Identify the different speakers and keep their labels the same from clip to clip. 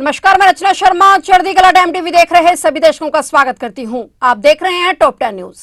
Speaker 1: नमस्कार, मैं रचना शर्मा चढ़ती कला टाइम टीवी देख रहे सभी दर्शकों का स्वागत करती हूं। आप देख रहे हैं टॉप 10 न्यूज।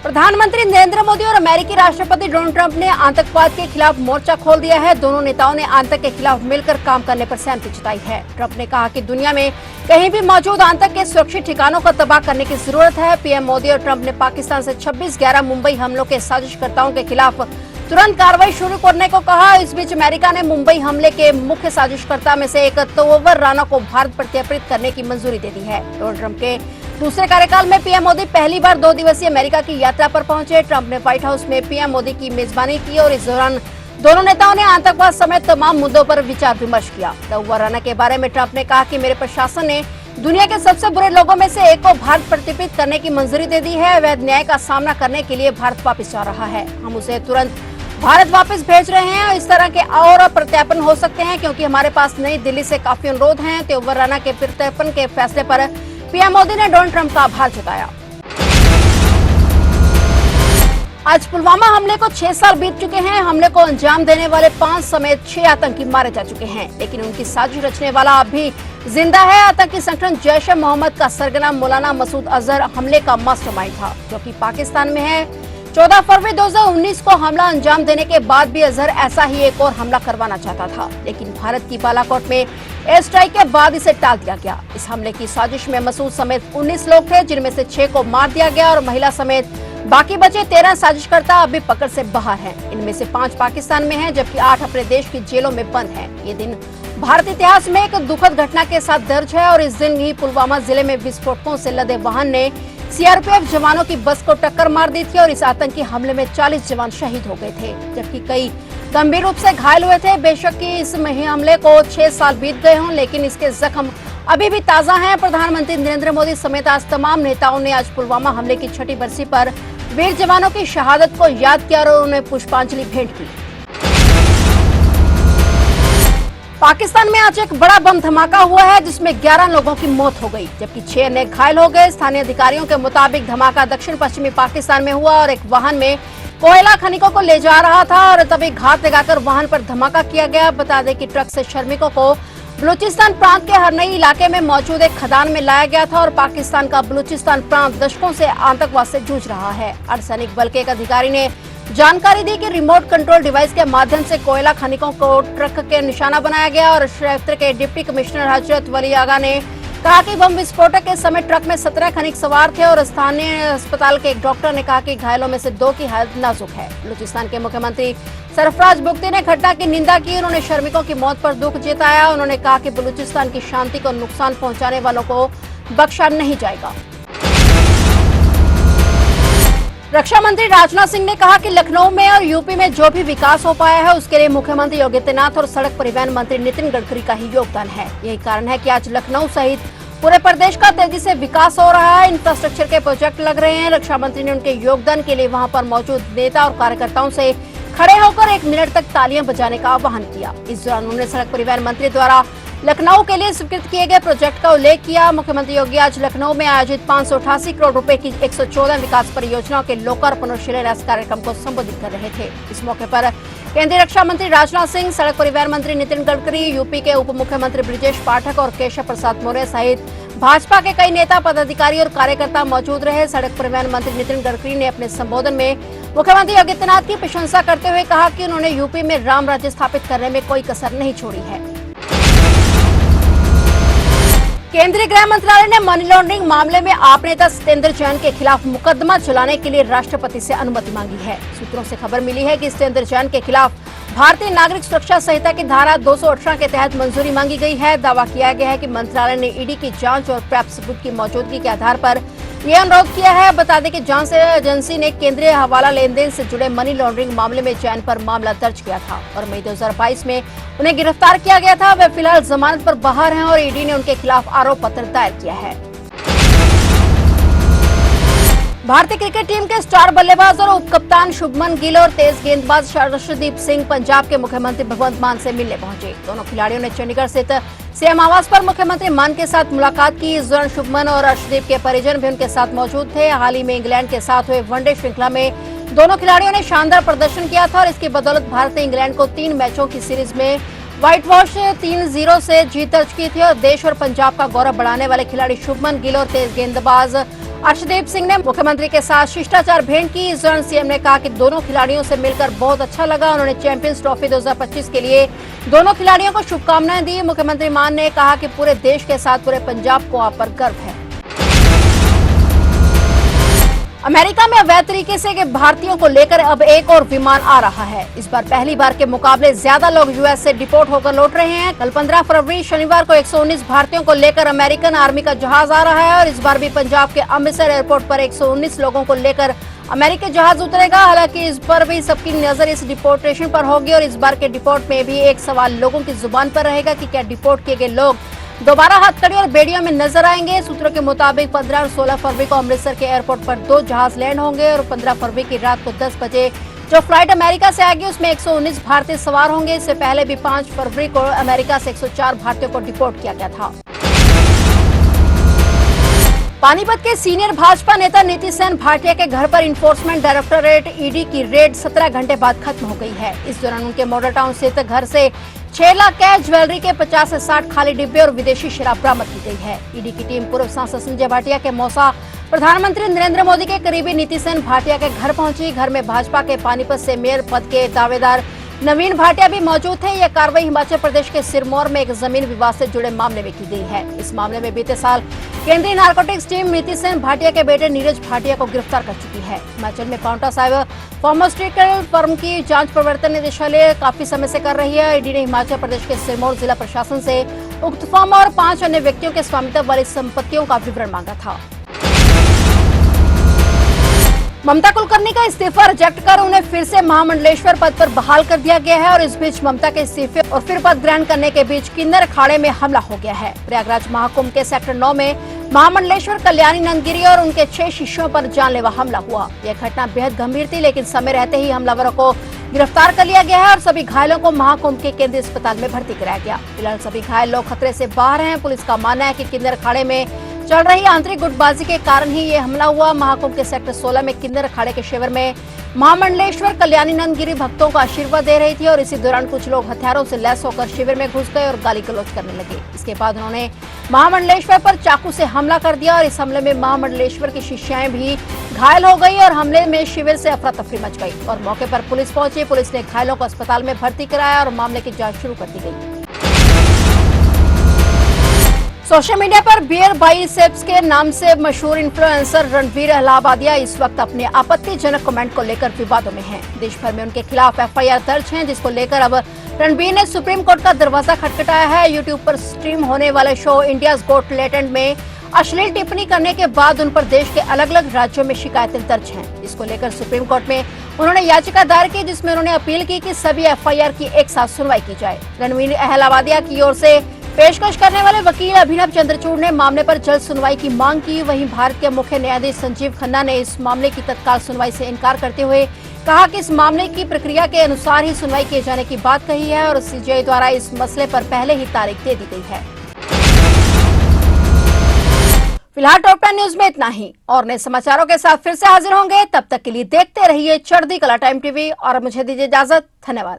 Speaker 1: प्रधानमंत्री नरेंद्र मोदी और अमेरिकी राष्ट्रपति डोनाल्ड ट्रंप ने आतंकवाद के खिलाफ मोर्चा खोल दिया है। दोनों नेताओं ने आतंक के खिलाफ मिलकर काम करने पर सहमति जताई है। ट्रंप ने कहा कि दुनिया में कहीं भी मौजूद आतंक के सुरक्षित ठिकानों को तबाह करने की जरूरत है। पीएम मोदी और ट्रंप ने पाकिस्तान से 26/11 मुंबई हमलों के साजिशकर्ताओं के खिलाफ तुरंत कार्रवाई शुरू करने को कहा। इस बीच अमेरिका ने मुंबई हमले के मुख्य साजिशकर्ता में से एक तोवर राना को भारत प्रत्यर्पित करने की मंजूरी दे दी है। डोनाल्ड ट्रंप के दूसरे कार्यकाल में पीएम मोदी पहली बार 2 दिवसीय अमेरिका की यात्रा पर पहुंचे। ट्रंप ने व्हाइट हाउस में पीएम मोदी की मेजबानी की और इस दौरान दोनों नेताओं ने आतंकवाद समेत तमाम मुद्दों पर विचार विमर्श किया। तोवर राना के बारे में ट्रंप ने कहा कि मेरे प्रशासन ने दुनिया के सबसे बुरे लोगों में से एक को भारत प्रत्यर्पित करने की मंजूरी दे दी है। अवैध न्याय का सामना करने के लिए भारत वापस जा रहा है। हम उसे तुरंत भारत वापस भेज रहे हैं। इस तरह के और प्रत्यार्पण हो सकते हैं क्योंकि हमारे पास नई दिल्ली से काफी अनुरोध हैं। तोवर राना के प्रत्यार्पण के फैसले पर पीएम मोदी ने डोनाल्ड ट्रंप का आभार जताया। आज पुलवामा हमले को 6 साल बीत चुके हैं। हमले को अंजाम देने वाले 5 समेत 6 आतंकी मारे जा चुके हैं, लेकिन उनकी साजिश रचने वाला अब भी जिंदा है। आतंकी संगठन जैश ए मोहम्मद का सरगना मौलाना मसूद अजहर हमले का मास्टरमाइंड था, जो कि पाकिस्तान में है। 14 फरवरी 2019 को हमला अंजाम देने के बाद भी अजहर ऐसा ही एक और हमला करवाना चाहता था, लेकिन भारत की बालाकोट में एयर स्ट्राइक के बाद इसे टाल दिया गया। इस हमले की साजिश में मसूद समेत 19 लोग थे, जिनमें से 6 को मार दिया गया और महिला समेत बाकी बचे 13 साजिशकर्ता अभी पकड़ से बाहर हैं। इनमें से 5 पाकिस्तान में हैं, जबकि 8 अपने देश की जेलों में बंद हैं। ये दिन भारत इतिहास में एक दुखद घटना के साथ दर्ज है और इस दिन ही पुलवामा जिले में विस्फोटकों से लदे वाहन ने सीआरपीएफ जवानों की बस को टक्कर मार दी थी और इस आतंकी हमले में 40 जवान शहीद हो गए थे, जबकि कई गंभीर रूप से घायल हुए थे। बेशक कि इस हमले को 6 साल बीत गए हों, लेकिन इसके जख्म अभी भी ताजा हैं। प्रधानमंत्री नरेंद्र मोदी समेत आज तमाम नेताओं ने आज पुलवामा हमले की 6ठी बरसी पर वीर जवानों की शहादत को याद किया और उन्हें पुष्पांजलि भेंट की। पाकिस्तान में आज एक बड़ा बम धमाका हुआ है, जिसमें 11 लोगों की मौत हो गई, जबकि 6 अन्य घायल हो गए। स्थानीय अधिकारियों के मुताबिक धमाका दक्षिण पश्चिमी पाकिस्तान में हुआ और एक वाहन में कोयला खनिकों को ले जा रहा था और तभी घात लगाकर वाहन पर धमाका किया गया। बता दें कि ट्रक से श्रमिकों को बलूचिस्तान प्रांत के हरनई इलाके में मौजूद एक खदान में लाया गया था और पाकिस्तान का बलूचिस्तान प्रांत दशकों से आतंकवाद से जूझ रहा है। अर्धसैनिक बल के एक अधिकारी ने जानकारी दी कि रिमोट कंट्रोल डिवाइस के माध्यम से कोयला खनिकों को ट्रक के निशाना बनाया गया और क्षेत्र के डिप्टी कमिश्नर हजरत वली आगा ने कहा कि बम विस्फोटक के समय ट्रक में 17 खनिक सवार थे और स्थानीय अस्पताल के एक डॉक्टर ने कहा कि घायलों में से 2 की हालत नाजुक है। बलूचिस्तान के मुख्यमंत्री सरफराज बुगटी ने घटना की निंदा की। उन्होंने श्रमिकों की मौत पर दुख जताया। उन्होंने कहा कि बलूचिस्तान की शांति को नुकसान पहुंचाने वालों को बख्शा नहीं जाएगा। रक्षा मंत्री राजनाथ सिंह ने कहा कि लखनऊ में और यूपी में जो भी विकास हो पाया है उसके लिए मुख्यमंत्री योगी आदित्यनाथ और सड़क परिवहन मंत्री नितिन गडकरी का ही योगदान है। यही कारण है कि आज लखनऊ सहित पूरे प्रदेश का तेजी से विकास हो रहा है। इंफ्रास्ट्रक्चर के प्रोजेक्ट लग रहे हैं। रक्षा मंत्री ने उनके योगदान के लिए वहां पर मौजूद नेता और कार्यकर्ताओं से खड़े होकर 1 मिनट तक तालियां बजाने का आह्वान किया। इस दौरान उन्होंने सड़क परिवहन मंत्री द्वारा लखनऊ के लिए स्वीकृत किए गए प्रोजेक्ट का उल्लेख किया। मुख्यमंत्री योगी आज लखनऊ में आयोजित 588 करोड़ रुपए की 114 विकास परियोजनाओं के लोकार्पण और शिलान्यास कार्यक्रम को संबोधित कर रहे थे। इस मौके पर केंद्रीय रक्षा मंत्री राजनाथ सिंह, सड़क परिवहन मंत्री नितिन गडकरी, यूपी के उप मुख्यमंत्री ब्रिजेश पाठक और केशव प्रसाद मौर्य सहित भाजपा के कई नेता, पदाधिकारी और कार्यकर्ता मौजूद रहे। सड़क परिवहन मंत्री नितिन गडकरी ने अपने संबोधन में मुख्यमंत्री योगी आदित्यनाथ की प्रशंसा करते हुए कहा कि उन्होंने यूपी में राम राज्य स्थापित करने में कोई कसर नहीं छोड़ी है। केंद्रीय गृह मंत्रालय ने मनी लॉन्ड्रिंग मामले में आप नेता सत्येंद्र जैन के खिलाफ मुकदमा चलाने के लिए राष्ट्रपति से अनुमति मांगी है। सूत्रों से खबर मिली है कि सत्येंद्र जैन के खिलाफ भारतीय नागरिक सुरक्षा संहिता की धारा 218 के तहत मंजूरी मांगी गई है। दावा किया गया है कि मंत्रालय ने ईडी की जांच और पर्याप्त सबूत की मौजूदगी के आधार पर यह अनुरोध किया है। बता दें कि जांच एजेंसी ने केंद्रीय हवाला लेन देन से जुड़े मनी लॉन्ड्रिंग मामले में जैन पर मामला दर्ज किया था और मई 2022 में उन्हें गिरफ्तार किया गया था। वे फिलहाल जमानत पर बाहर हैं और ईडी ने उनके खिलाफ आरोप पत्र दायर किया है। भारतीय क्रिकेट टीम के स्टार बल्लेबाज और उपकप्तान शुभमन गिल और तेज गेंदबाज अर्शदीप सिंह पंजाब के मुख्यमंत्री भगवंत मान से मिलने पहुंचे। दोनों खिलाड़ियों ने चंडीगढ़ स्थित सीएम आवास पर मुख्यमंत्री मान के साथ मुलाकात की। इस दौरान शुभमन और अर्शदीप के परिजन भी उनके साथ मौजूद थे। हाल ही में इंग्लैंड के साथ हुए वनडे श्रृंखला में दोनों खिलाड़ियों ने शानदार प्रदर्शन किया था और इसकी बदौलत भारत ने इंग्लैंड को 3 मैचों की सीरीज में व्हाइट वॉश 3-0 से जीत दर्ज की थी और देश और पंजाब का गौरव बढ़ाने वाले खिलाड़ी शुभमन गिल और तेज गेंदबाज अर्शदीप सिंह ने मुख्यमंत्री के साथ शिष्टाचार भेंट की। इस दौरान सीएम ने कहा कि दोनों खिलाड़ियों से मिलकर बहुत अच्छा लगा। उन्होंने चैंपियंस ट्रॉफी 2025 के लिए दोनों खिलाड़ियों को शुभकामनाएं दी। मुख्यमंत्री मान ने कहा कि पूरे देश के साथ पूरे पंजाब को आप पर गर्व है। अमेरिका में अवैध तरीके से के भारतीयों को लेकर अब एक और विमान आ रहा है। इस बार पहली बार के मुकाबले ज्यादा लोग यूएस से डिपोर्ट होकर लौट रहे हैं। कल 15 फरवरी शनिवार को 119 भारतीयों को लेकर अमेरिकन आर्मी का जहाज आ रहा है और इस बार भी पंजाब के अमृतसर एयरपोर्ट पर 119 लोगों को लेकर अमेरिकी जहाज उतरेगा। हालांकि इस पर भी सबकी नजर इस डिपोर्टेशन पर होगी और इस बार के डिपोर्ट में भी एक सवाल लोगों की जुबान पर रहेगा कि क्या डिपोर्ट किए गए लोग दोबारा हथकड़ी और बेड़ियों में नजर आएंगे। सूत्रों के मुताबिक 15 और 16 फरवरी को अमृतसर के एयरपोर्ट पर 2 जहाज लैंड होंगे और 15 फरवरी की रात को 10 बजे जो फ्लाइट अमेरिका से आएगी उसमें 119 भारतीय सवार होंगे। इससे पहले भी 5 फरवरी को अमेरिका से 104 भारतीयों को डिपोर्ट किया गया था। पानीपत के सीनियर भाजपा नेता नीति सेन भाटिया के घर पर इन्फोर्समेंट डायरेक्टोरेट ईडी की रेड 17 घंटे बाद खत्म हो गई है। इस दौरान उनके मॉडल टाउन स्थित घर से 6 लाख कैश, ज्वेलरी के 50 से 60 खाली डिब्बे और विदेशी शराब बरामद की गई है। ईडी की टीम पूर्व सांसद संजय भाटिया के मौसा प्रधानमंत्री नरेंद्र मोदी के करीबी नीति सेन भाटिया के घर पहुंची। घर में भाजपा के पानीपत से मेयर पद के दावेदार नवीन भाटिया भी मौजूद थे। यह कार्रवाई हिमाचल प्रदेश के सिरमौर में एक जमीन विवाद से जुड़े मामले में की गई है। इस मामले में बीते साल केंद्रीय नारकोटिक्स टीम नीति सेन भाटिया के बेटे नीरज भाटिया को गिरफ्तार कर चुकी है। हिमाचल में पांवटा साहिब फार्मास्यूटिकल फर्म की जांच प्रवर्तन निदेशालय काफी समय से कर रही है। ईडी ने हिमाचल प्रदेश के सिरमौर जिला प्रशासन से उक्त फर्म और 5 अन्य व्यक्तियों के स्वामित्व वाली संपत्तियों का विवरण मांगा था। ममता कुलकर्णी का इस्तीफा रिजेक्ट कर उन्हें फिर से महामंडलेश्वर पद पर बहाल कर दिया गया है और इस बीच ममता के इस्तीफे और फिर पद ग्रहण करने के बीच किन्नर अखाड़े में हमला हो गया है। प्रयागराज महाकुंभ के सेक्टर 9 में महामंडलेश्वर कल्याणी नंदगिरी और उनके 6 शिष्यों पर जानलेवा हमला हुआ। यह घटना बेहद गंभीर थी, लेकिन समय रहते ही हमलावरों को गिरफ्तार कर लिया गया है और सभी घायलों को महाकुंभ के केंद्रीय अस्पताल में भर्ती कराया गया। फिलहाल सभी घायल लोग खतरे से बाहर हैं। पुलिस का मानना है कि किन्नर अखाड़े में चल रही आंतरिक गुटबाजी के कारण ही ये हमला हुआ। महाकुंभ के सेक्टर 16 में किन्नर अखाड़े के शिविर में महामंडलेश्वर कल्याणी नंदगिरी भक्तों को आशीर्वाद दे रही थी और इसी दौरान कुछ लोग हथियारों से लैस होकर शिविर में घुस गए और गाली गलौज करने लगे। इसके बाद उन्होंने महामंडलेश्वर पर चाकू से हमला कर दिया और इस हमले में महामंडलेश्वर की शिष्याएं भी घायल हो गई और हमले में शिविर से अफरा तफरी मच गई और मौके पर पुलिस पहुंची। पुलिस ने घायलों को अस्पताल में भर्ती कराया और मामले की जांच शुरू कर दी गई। सोशल मीडिया पर बियर बाइसेप्स के नाम से मशहूर इन्फ्लुएंसर रणवीर अहलावादिया इस वक्त अपने आपत्तिजनक कमेंट को लेकर विवादों में हैं। देश भर में उनके खिलाफ एफआईआर दर्ज हैं, जिसको लेकर अब रणवीर ने सुप्रीम कोर्ट का दरवाजा खटखटाया है। यूट्यूब पर स्ट्रीम होने वाले शो इंडियाज गॉट टैलेंट में अश्लील टिप्पणी करने के बाद उन पर देश के अलग अलग राज्यों में शिकायतें दर्ज हैं। इसको लेकर सुप्रीम कोर्ट में उन्होंने याचिका दायर की, जिसमें उन्होंने अपील की कि सभी एफआईआर की एक साथ सुनवाई की जाए। रणवीर अहलावादिया की ओर से पेशकश करने वाले वकील अभिनव चंद्रचूड़ ने मामले पर जल्द सुनवाई की मांग की। वहीं भारत के मुख्य न्यायाधीश संजीव खन्ना ने इस मामले की तत्काल सुनवाई से इनकार करते हुए कहा कि इस मामले की प्रक्रिया के अनुसार ही सुनवाई किए जाने की बात कही है और सीजेआई द्वारा इस मसले पर पहले ही तारीख दे दी गई है। फिलहाल टॉप 10 न्यूज में इतना ही और नए समाचारों के साथ फिर से हाजिर होंगे। तब तक के लिए देखते रहिए चढ़ती कला टाइम टीवी और मुझे दीजिए इजाजत। धन्यवाद।